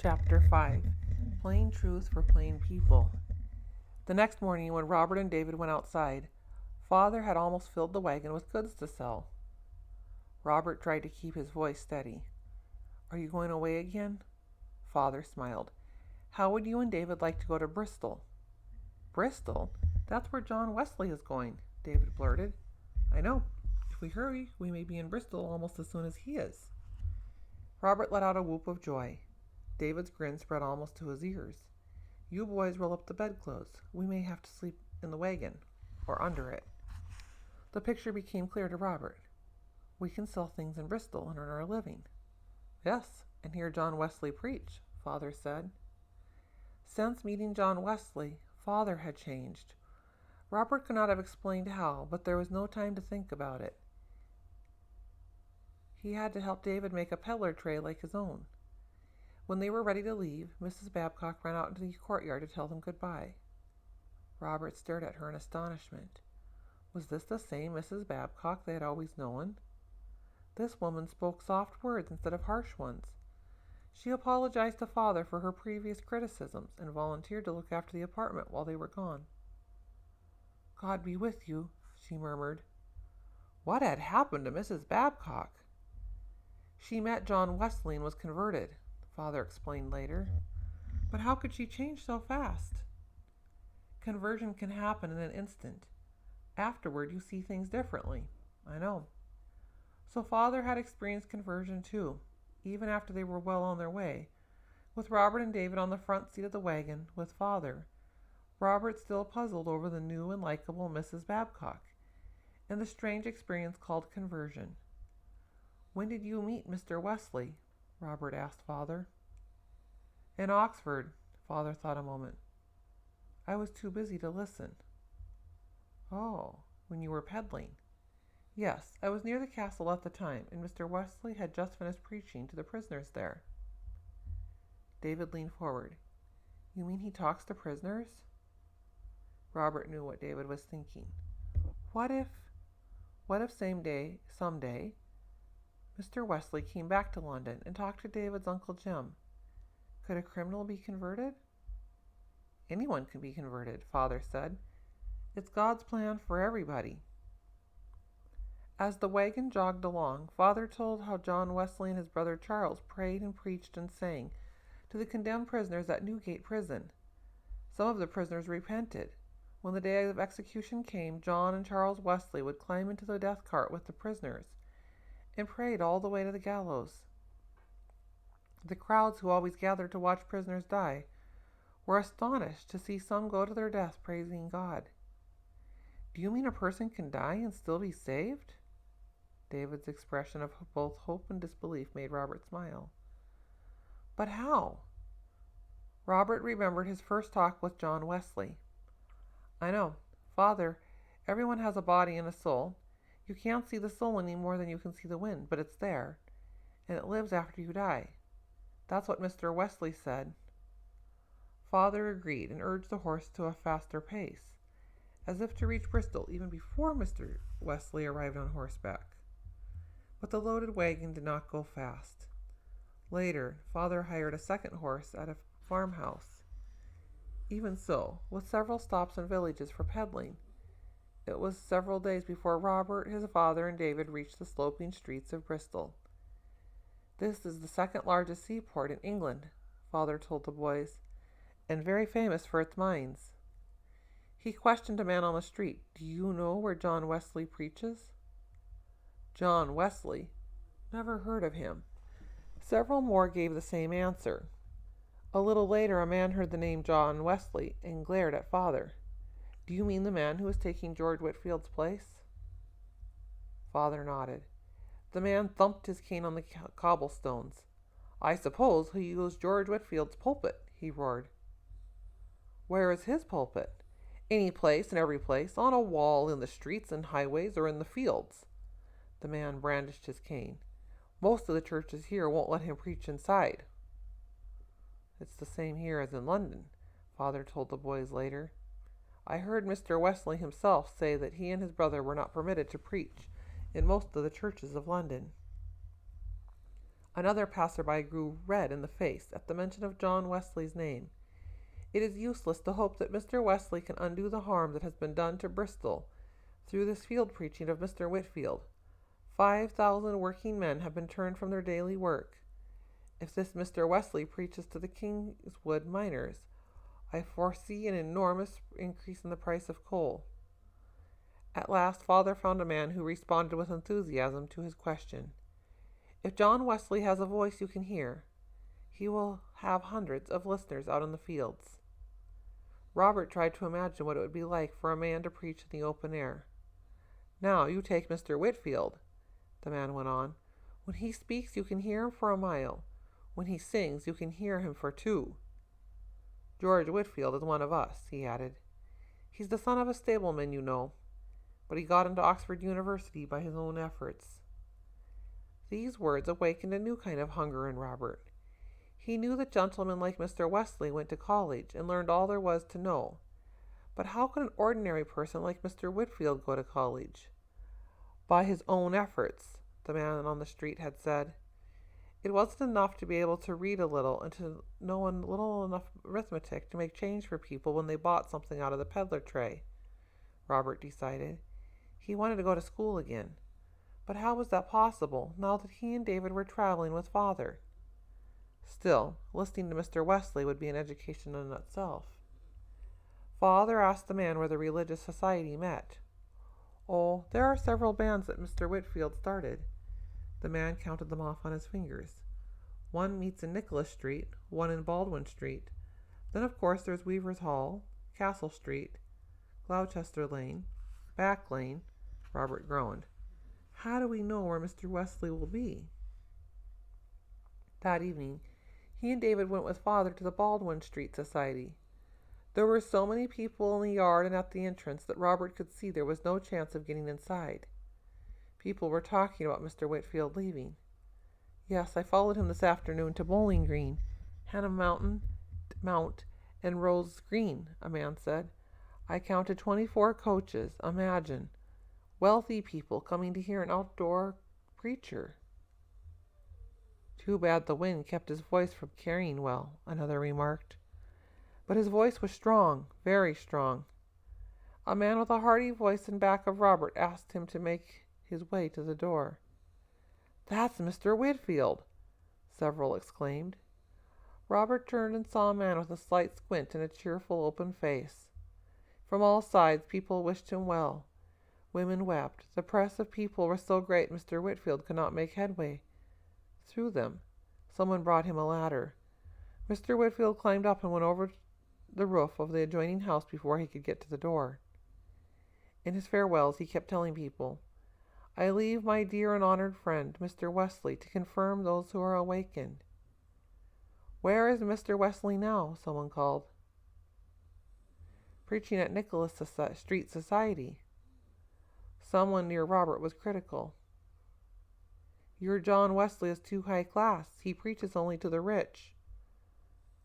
Chapter 5 Plain Truth for Plain People. The next morning, when Robert and David went outside, Father had almost filled the wagon with goods to sell. Robert tried to keep his voice steady. "Are you going away again?" Father smiled. "How would you and David like to go to Bristol?" "Bristol? That's where John Wesley is going," David blurted. "I know. If we hurry, we may be in Bristol almost as soon as he is." Robert let out a whoop of joy. David's grin spread almost to his ears. "You boys roll up the bedclothes. We may have to sleep in the wagon, or under it." The picture became clear to Robert. "We can sell things in Bristol and earn our living." "Yes, and hear John Wesley preach," Father said. Since meeting John Wesley, Father had changed. Robert could not have explained how, but there was no time to think about it. He had to help David make a peddler tray like his own. When they were ready to leave, Mrs. Babcock ran out into the courtyard to tell them goodbye. Robert stared at her in astonishment. Was this the same Mrs. Babcock they had always known? This woman spoke soft words instead of harsh ones. She apologized to Father for her previous criticisms and volunteered to look after the apartment while they were gone. "God be with you," she murmured. What had happened to Mrs. Babcock? "She met John Wesley and was converted," Father explained later. "But how could she change so fast?" "Conversion can happen in an instant. Afterward, you see things differently." "I know." So Father had experienced conversion too, even after they were well on their way. With Robert and David on the front seat of the wagon, with Father, Robert still puzzled over the new and likable Mrs. Babcock, and the strange experience called conversion. "When did you meet Mr. Wesley?" Robert asked Father. "In Oxford." Father thought a moment. "I was too busy to listen." "Oh, when you were peddling." "Yes, I was near the castle at the time, and Mr. Wesley had just finished preaching to the prisoners there." David leaned forward. "You mean he talks to prisoners?" Robert knew what David was thinking. What if someday, Mr. Wesley came back to London and talked to David's Uncle Jim? Could a criminal be converted? "Anyone can be converted," Father said. "It's God's plan for everybody." As the wagon jogged along, Father told how John Wesley and his brother Charles prayed and preached and sang to the condemned prisoners at Newgate Prison. Some of the prisoners repented. When the day of execution came, John and Charles Wesley would climb into the death cart with the prisoners and prayed all the way to the gallows. The crowds who always gathered to watch prisoners die were astonished to see some go to their death praising God. "Do you mean a person can die and still be saved?" David's expression of both hope and disbelief made Robert smile. "But how?" Robert remembered his first talk with John Wesley. "I know. Father, everyone has a body and a soul. You can't see the soul any more than you can see the wind, but it's there, and it lives after you die. That's what Mr. Wesley said." Father agreed and urged the horse to a faster pace, as if to reach Bristol even before Mr. Wesley arrived on horseback. But the loaded wagon did not go fast. Later, Father hired a second horse at a farmhouse. Even so, with several stops in villages for peddling, it was several days before Robert, his father, and David reached the sloping streets of Bristol. "This is the second largest seaport in England," Father told the boys, "and very famous for its mines." He questioned a man on the street. "Do you know where John Wesley preaches?" "John Wesley? Never heard of him." Several more gave the same answer. A little later, a man heard the name John Wesley and glared at Father. "Do you mean the man who was taking George Whitfield's place?" Father nodded. The man thumped his cane on the cobblestones. "I suppose he'll use George Whitfield's pulpit," he roared. "Where is his pulpit?" "Any place and every place, on a wall, in the streets and highways, or in the fields." The man brandished his cane. "Most of the churches here won't let him preach inside." "It's the same here as in London," Father told the boys later. "I heard Mr. Wesley himself say that he and his brother were not permitted to preach in most of the churches of London." Another passerby grew red in the face at the mention of John Wesley's name. It is useless to hope that Mr. Wesley can undo the harm that has been done to Bristol through this field preaching of Mr. Whitefield. 5,000 working men have been turned from their daily work. If this Mr. Wesley preaches to the Kingswood miners, I foresee an enormous increase in the price of coal. At last, Father found a man who responded with enthusiasm to his question. If John Wesley has a voice you can hear, he will have hundreds of listeners out in the fields. Robert tried to imagine what it would be like for a man to preach in the open air. Now, you take Mr. Whitefield, the man went on. When he speaks, you can hear him for a mile. When he sings, you can hear him for 2. George Whitefield is one of us, he added. He's the son of a stableman, you know, but he got into Oxford University by his own efforts. These words awakened a new kind of hunger in Robert. He knew that gentlemen like Mr. Wesley went to college and learned all there was to know. But how could an ordinary person like Mr. Whitefield go to college? By his own efforts, the man on the street had said. It wasn't enough to be able to read a little and to know a little enough arithmetic to make change for people when they bought something out of the peddler tray, Robert decided. He wanted to go to school again. But how was that possible, now that he and David were traveling with Father? Still, listening to Mr. Wesley would be an education in itself. Father asked the man where the religious society met. Oh, there are several bands that Mr. Whitefield started. The man counted them off on his fingers. One meets in Nicholas Street, one in Baldwin Street. Then, of course, there's Weaver's Hall, Castle Street, Gloucester Lane, Back Lane. Robert groaned. How do we know where Mr. Wesley will be? That evening, he and David went with Father to the Baldwin Street Society. There were so many people in the yard and at the entrance that Robert could see there was no chance of getting inside. People were talking about Mr. Whitefield leaving. Yes, I followed him this afternoon to Bowling Green, Hannah Mount, and Rose Green, a man said. I counted 24 coaches, imagine. Wealthy people coming to hear an outdoor preacher. Too bad the wind kept his voice from carrying well, another remarked. But his voice was strong, very strong. A man with a hearty voice in back of Robert asked him to make his way to the door. That's Mr. Whitefield, several exclaimed. Robert turned and saw a man with a slight squint and a cheerful open face. From all sides people wished him well. Women wept. The press of people were so great Mr. Whitefield could not make headway through them. Someone brought him a ladder. Mr. Whitefield climbed up and went over the roof of the adjoining house before he could get to the door. In his farewells he kept telling people, I leave my dear and honored friend, Mr. Wesley, to confirm those who are awakened. Where is Mr. Wesley now? Someone called. Preaching at Nicholas Street Society. Someone near Robert was critical. Your John Wesley is too high class. He preaches only to the rich.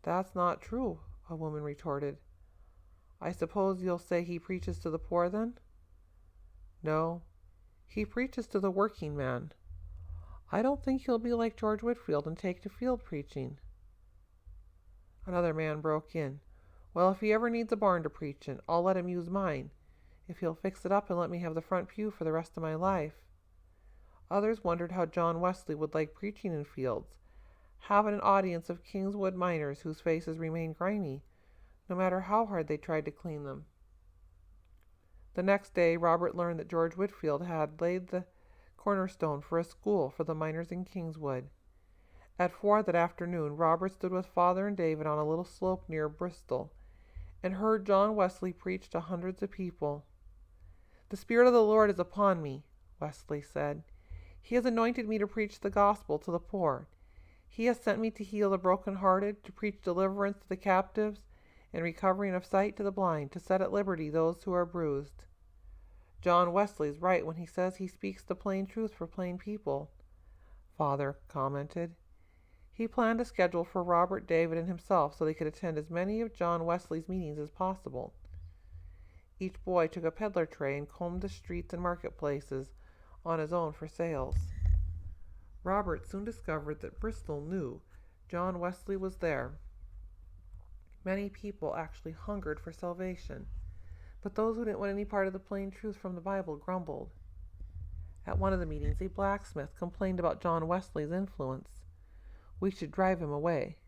That's not true, a woman retorted. I suppose you'll say he preaches to the poor then? No, he preaches to the working man. I don't think he'll be like George Whitefield and take to field preaching. Another man broke in. Well, if he ever needs a barn to preach in, I'll let him use mine, if he'll fix it up and let me have the front pew for the rest of my life. Others wondered how John Wesley would like preaching in fields, having an audience of Kingswood miners whose faces remained grimy, no matter how hard they tried to clean them. The next day, Robert learned that George Whitefield had laid the cornerstone for a school for the miners in Kingswood. At 4 that afternoon, Robert stood with Father and David on a little slope near Bristol, and heard John Wesley preach to hundreds of people. The Spirit of the Lord is upon me, Wesley said. He has anointed me to preach the gospel to the poor. He has sent me to heal the broken-hearted, to preach deliverance to the captives, and recovering of sight to the blind, to set at liberty those who are bruised. John Wesley's right when he says he speaks the plain truth for plain people, Father commented. He planned a schedule for Robert, David, and himself so they could attend as many of John Wesley's meetings as possible. Each boy took a peddler tray and combed the streets and marketplaces on his own for sales. Robert soon discovered that Bristol knew John Wesley was there. Many people actually hungered for salvation, but those who didn't want any part of the plain truth from the Bible grumbled. At one of the meetings, a blacksmith complained about John Wesley's influence. "We should drive him away.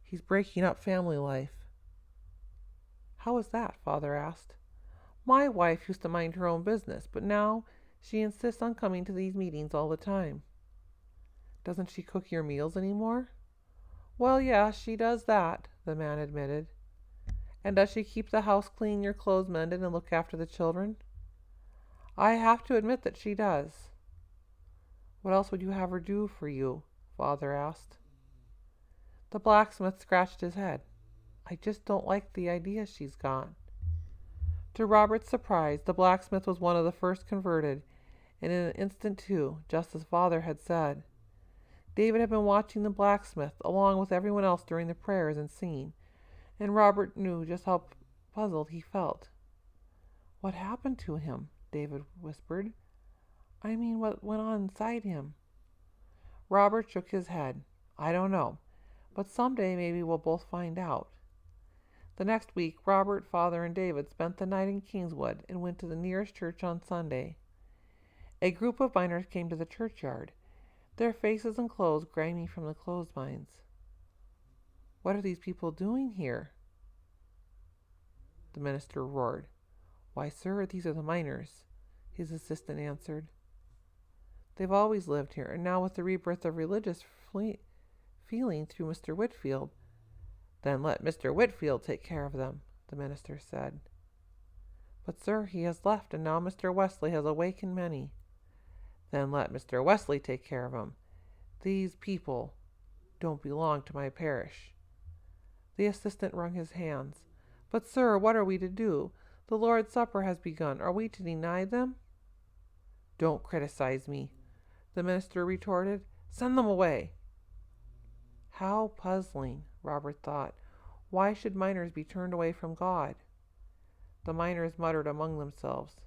He's breaking up family life." "How is that?" Father asked. "My wife used to mind her own business, but now she insists on coming to these meetings all the time." "Doesn't she cook your meals anymore?" "Well, yeah, she does that," the man admitted. "And does she keep the house clean, your clothes mended, and look after the children?" "I have to admit that she does." "What else would you have her do for you?" Father asked. The blacksmith scratched his head. "I just don't like the idea she's got." To Robert's surprise, the blacksmith was one of the first converted, and in an instant too, just as Father had said. David had been watching the blacksmith along with everyone else during the prayers and singing, and Robert knew just how puzzled he felt. "What happened to him?" David whispered. "I mean, what went on inside him?" Robert shook his head. "I don't know, but someday maybe we'll both find out." The next week, Robert, Father, and David spent the night in Kingswood and went to the nearest church on Sunday. A group of miners came to the churchyard, their faces and clothes grimy from the clothesmines. "What are these people doing here?" the minister roared. "Why, sir, these are the miners," his assistant answered. "They've always lived here, and now with the rebirth of religious feeling through Mr. Whitfield." "Then let Mr. Whitfield take care of them," the minister said. "But, sir, he has left, and now Mr. Wesley has awakened many." "Then let Mr. Wesley take care of them. These people don't belong to my parish." The assistant wrung his hands. "But, sir, what are we to do? The Lord's Supper has begun. Are we to deny them?" "Don't criticize me," the minister retorted. "Send them away." How puzzling, Robert thought. Why should miners be turned away from God? The miners muttered among themselves.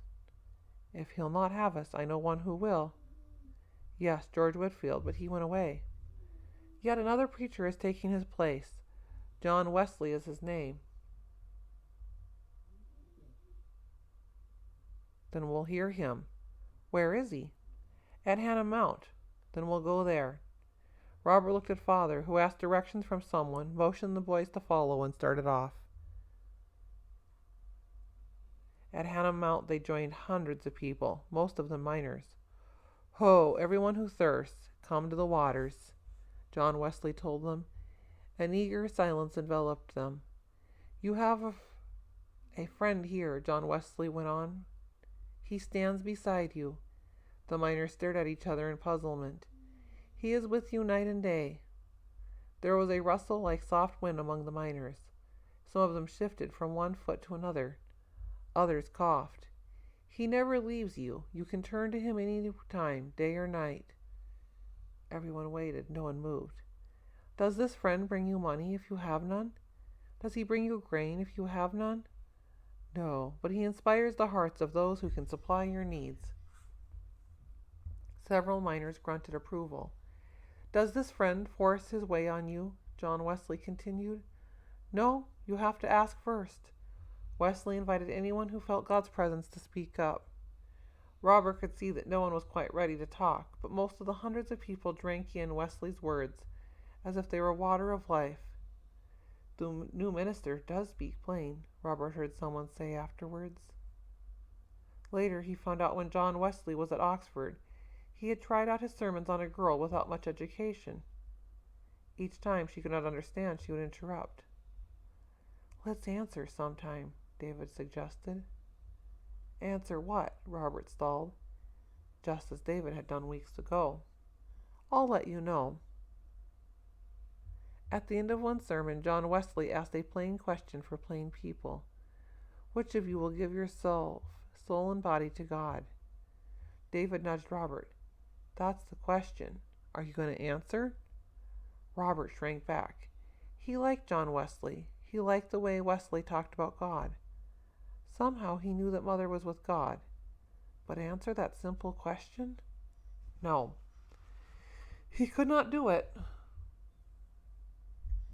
"If he'll not have us, I know one who will." "Yes, George Whitfield, but he went away." "Yet another preacher is taking his place. John Wesley is his name." "Then we'll hear him." "Where is he?" "At Hannah Mount." "Then we'll go there." Robert looked at Father, who asked directions from someone, motioned the boys to follow, and started off. At Hannah Mount they joined hundreds of people, most of them miners. "Ho, everyone who thirsts, come to the waters," John Wesley told them. An eager silence enveloped them. "You have a friend here," John Wesley went on. "He stands beside you." The miners stared at each other in puzzlement. "He is with you night and day." There was a rustle like soft wind among the miners. Some of them shifted from one foot to another. Others coughed. "He never leaves you. You can turn to him any time, day or night." Everyone waited. No one moved. "Does this friend bring you money if you have none? Does he bring you grain if you have none?" "No, but he inspires the hearts of those who can supply your needs." Several miners grunted approval. "Does this friend force his way on you?" John Wesley continued. "No, you have to ask first." Wesley invited anyone who felt God's presence to speak up. Robert could see that no one was quite ready to talk, but most of the hundreds of people drank in Wesley's words as if they were water of life. "The new minister does speak plain," Robert heard someone say afterwards. Later he found out when John Wesley was at Oxford, he had tried out his sermons on a girl without much education. Each time she could not understand, she would interrupt. "Let's answer sometime," David suggested. "Answer what?" Robert stalled, just as David had done weeks ago. "I'll let you know." At the end of one sermon, John Wesley asked a plain question for plain people. "Which of you will give yourself, soul and body, to God?" David nudged Robert. "That's the question. Are you going to answer?" Robert shrank back. He liked John Wesley. He liked the way Wesley talked about God. Somehow he knew that Mother was with God. But answer that simple question? No. He could not do it.